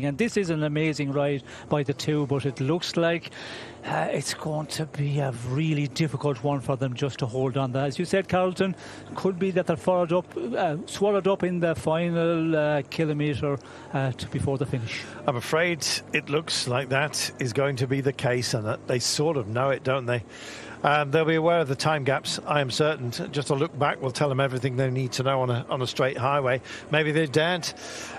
And this is an amazing ride by the two, but it looks like it's going to be a really difficult one for them just to hold on. As you said, Carlton, could be that they're swallowed up in the final kilometre before the finish. I'm afraid it looks like that is going to be the case, and they sort of know it, don't they? They'll be aware of the time gaps, I am certain. Just a look back will tell them everything they need to know on a straight highway. Maybe they daren't.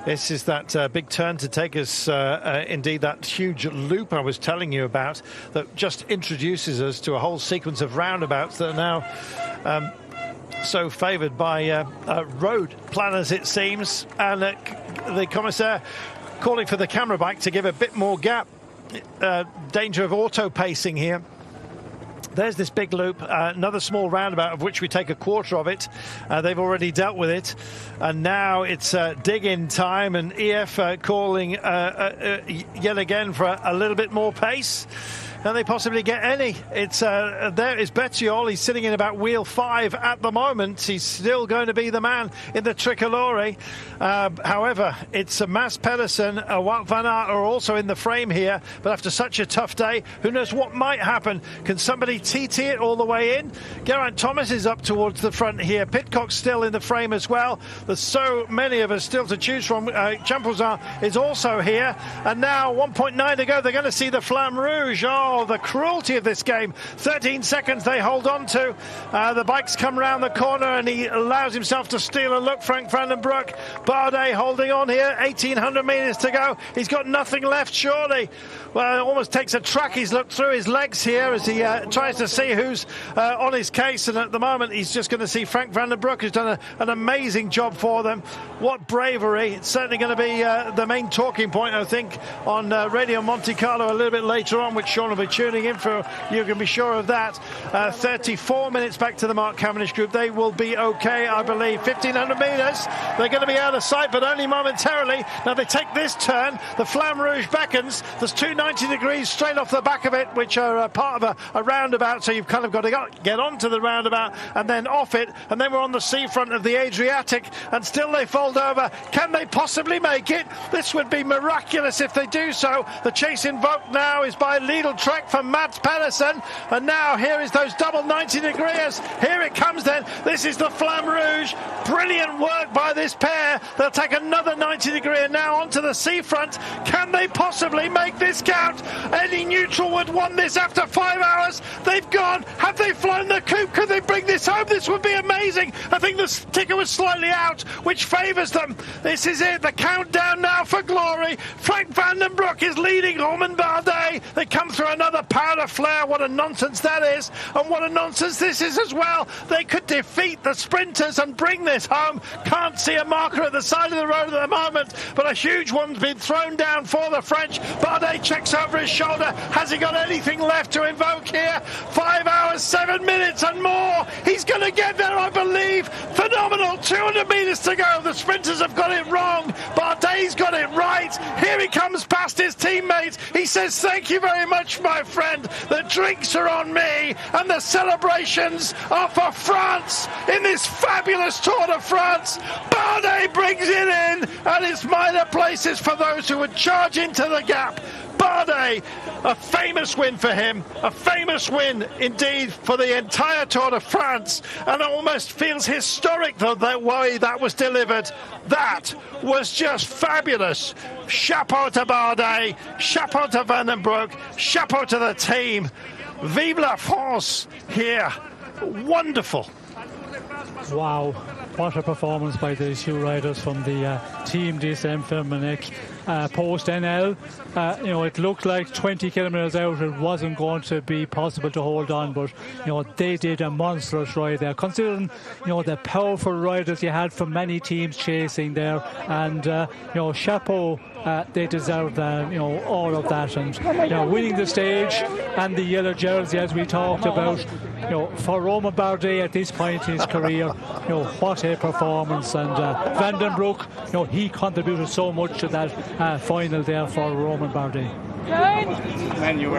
This is that big turn to take us, indeed, that huge loop I was telling you about that just introduces us to a whole sequence of roundabouts that are now so favoured by road planners, it seems. And the commissaire calling for the camera back to give a bit more gap. Danger of auto-pacing here. There's this big loop, another small roundabout of which we take a quarter of it. They've already dealt with it. And now it's dig-in time, and EF calling yet again for a little bit more pace. Can they possibly get any? It's there is Bettiol. He's sitting in about wheel 5 at the moment. He's still going to be the man in the Tricolore. However, it's Mads Pedersen, Wout van Aert are also in the frame here. But after such a tough day, who knows what might happen? Can somebody TT it all the way in? Geraint Thomas is up towards the front here. Pidcock's still in the frame as well. There's so many of us still to choose from. Champuzin is also here. And now 1.9 to go. They're going to see the Flamme Rouge. Oh, the cruelty of this game. 13 seconds they hold on to. The bikes come round the corner and he allows himself to steal a look. Frank van den Broek. Bardet holding on here. 1,800 metres to go. He's got nothing left, surely. Well, it almost takes a track. He's looked through his legs here as he tries to see who's on his case. And at the moment, he's just going to see Frank van den Broek, who's done an amazing job for them. What bravery. It's certainly going to be the main talking point, I think, on Radio Monte Carlo a little bit later on, which Sean will be tuning in for. You can be sure of that. 34 minutes back to the Mark Cavendish group. They will be okay, I believe. 1,500 metres. They're going to be out of sight, but only momentarily. Now they take this turn. The Flamme Rouge beckons. There's 290 degrees straight off the back of it, which are part of a roundabout. So you've kind of got to get onto the roundabout and then off it. And then we're on the seafront of the Adriatic, and still they fold over. Can they possibly make it? This would be miraculous if they do so. The chase invoked now is by Lidl Trek for Mads Pedersen, and now here is those double 90 degrees. Here it comes then. This is the Flamme Rouge. Brilliant work by this pair. They'll take another 90 degree and now onto the seafront. Can they possibly make this count? Any neutral would want this after 5 hours. They've gone. Have they flown the coop? Could they bring this home? This would be amazing. I think the ticker was slightly out, which favours them. This is it. The countdown now for glory. Frank van den Broek is leading Romain Bardet. They come through another powder flare. What a nonsense that is, and what a nonsense this is as well. They could defeat the sprinters and bring this home. Can't see a marker at the side of the road at the moment, but a huge one's been thrown down for the French. Bardet checks over his shoulder. Has he got anything left to invoke here? 5 hours, 7 minutes and more. He's going to get there, I believe. Phenomenal. 200 metres to go. The sprinters have got it wrong. Bardet's got it right. Here he comes past his teammate. He says, thank you very much, my friend. The drinks are on me, and the celebrations are for France in this fabulous Tour de France. Bardet brings it in, and it's minor places for those who would charge into the gap. Bardet, a famous win for him, a famous win indeed for the entire Tour de France, and it almost feels historic the way that was delivered. That was just fabulous. Chapeau to Bardet, chapeau to Van den Broek, chapeau to the team. Vive la France here. Wonderful. Wow, what a performance by these two riders from the Team DSM Firmenich post NL. It looked like 20 kilometres out it wasn't going to be possible to hold on, but they did a monstrous ride there, considering the powerful riders you had from many teams chasing there, and chapeau. They deserve all of that, and winning the stage and the yellow jersey, as we talked about, for Romain Bardet at this point in his career, what a performance. And Van den Broek, he contributed so much to that final there for Romain Bardet. And you were.